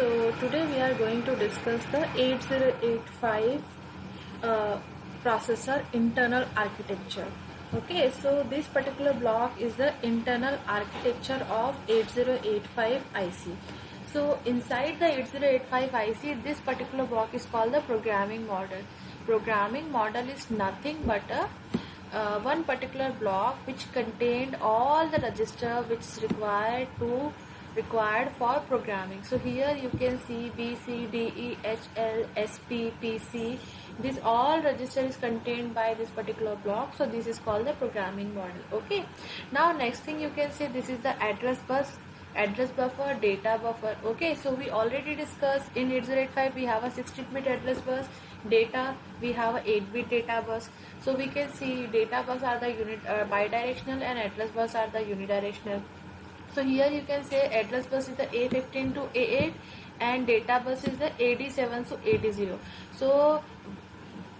So today we are going to discuss the 8085 processor internal architecture. Okay, so this particular block is the internal architecture of 8085 IC. So inside the 8085 IC, this particular block is called the programming model. Programming model is nothing but a one particular block which contained all the register which is required for programming. So here you can see B, C, D, E, H, L, S, P, P, C. This all register is contained by this particular block. So this is called the programming model. Okay. Now next thing you can see, this is the address bus, address buffer, data buffer. Okay, so we already discussed in 8085 we have a 16-bit address bus, data we have a 8-bit data bus. So we can see data bus are the bidirectional and address bus are the unidirectional. So here you can say address bus is the A15 to A8 and data bus is the AD7 to AD0. So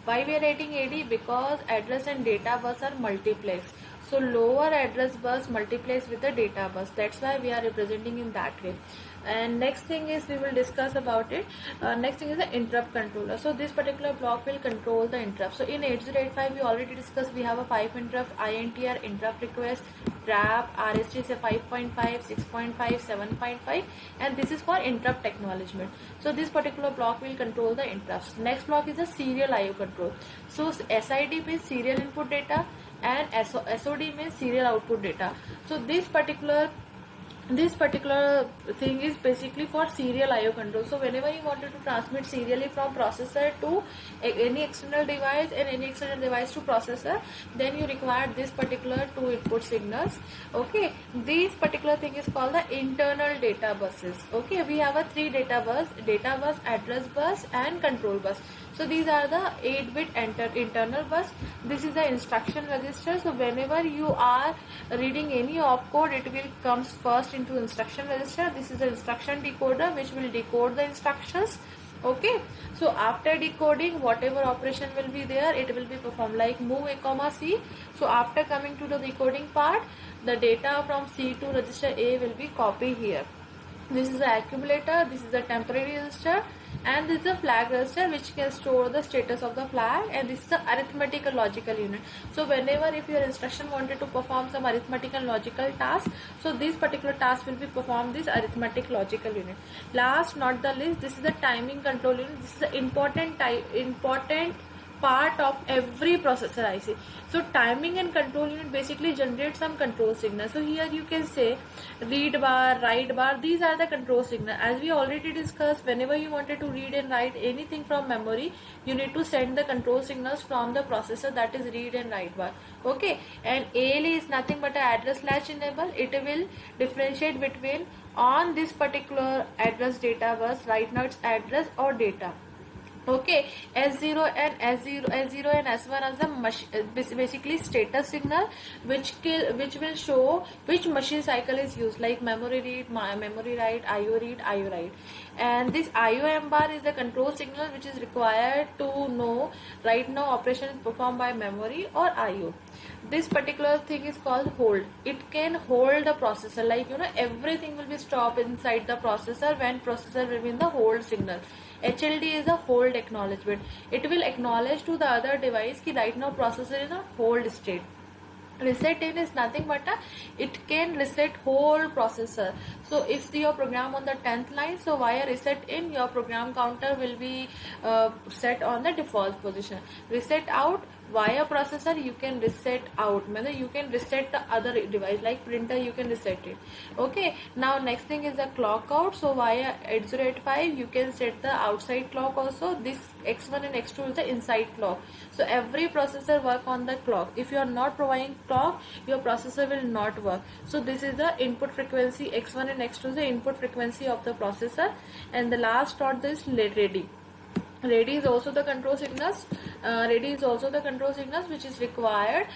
why we are writing AD? Because address and data bus are multiplex. So lower address bus multiplies with the data bus. That's why we are representing in that way. And next thing is we will discuss about it. Next thing is the interrupt controller. So this particular block will control the interrupt. So in 8085 we already discussed we have a 5 interrupt, INTR, interrupt request, trap, RST is a 5.5, 6.5, 7.5, and this is for interrupt acknowledgement. So this particular block will control the interrupts. Next block is the serial IO control. So SID means serial input data and SOD means serial output data. So this particular thing is basically for serial IO control. So whenever you wanted to transmit serially from processor to any external device and any external device to processor, then you require this particular two input signals. Okay, this particular thing is called the internal data buses. Okay, we have a 3 data bus, address bus and control bus. So these are the 8-bit internal bus. This is the instruction register. So whenever you are reading any opcode, it will comes first into instruction register. This is the instruction decoder which will decode the instructions. Okay, so after decoding, whatever operation will be there, it will be performed like move A comma C. So after coming to the decoding part, the data from C to register A will be copied here. This is the accumulator, this is the temporary register, and this is the flag register which can store the status of the flag, and this is the arithmetical logical unit. So whenever if your instruction wanted to perform some arithmetical logical task, so this particular task will be performed this arithmetic logical unit. Last not the least, this is the timing control unit. This is the important part of every processor IC. So timing and control unit basically generate some control signal. So here you can say read bar, write bar, these are the control signal. As we already discussed, whenever you wanted to read and write anything from memory, you need to send the control signals from the processor, that is read and write bar. Okay, and ALE is nothing but an address latch enable. It will differentiate between on this particular address data bus, right now it's address or data. Okay, S0 and S1 as the basically status signal which will show which machine cycle is used, like memory read, memory write, IO read, IO write. And this IOM bar is the control signal which is required to know right now operation is performed by memory or IO. This particular thing is called hold. It can hold the processor, like everything will be stopped inside the processor when processor will be in the hold signal. HLD is a hold acknowledgement. It will acknowledge to the other device that right now processor is in a hold state. Reset in is nothing but it can reset whole processor. So if your program on the 10th line, so via reset in your program counter will be set on the default position. Reset out via processor, you can reset out, means you can reset the other device like printer, you can reset it. Okay, now next thing is the clock out. So via 8085 you can set the outside clock also. This X1 and X2 is the inside clock. So every processor work on the clock. If you are not providing clock, your processor will not work. So this is the input frequency. X1 and X2 is the input frequency of the processor. And the last dot is ready. Ready is also the control signals. Which is required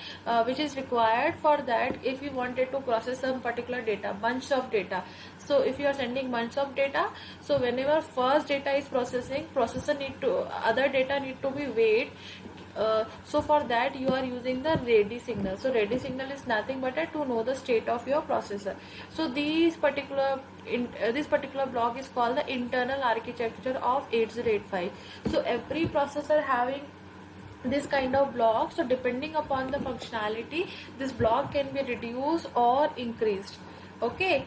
for that if you wanted to process some particular data, bunch of data. So if you are sending bunch of data, so whenever first data is processing, processor other data need to be wait So for that you are using the ready signal. So ready signal is nothing but to know the state of your processor. So this particular block is called the internal architecture of 8085. So every processor having this kind of block, so depending upon the functionality, this block can be reduced or increased. Okay,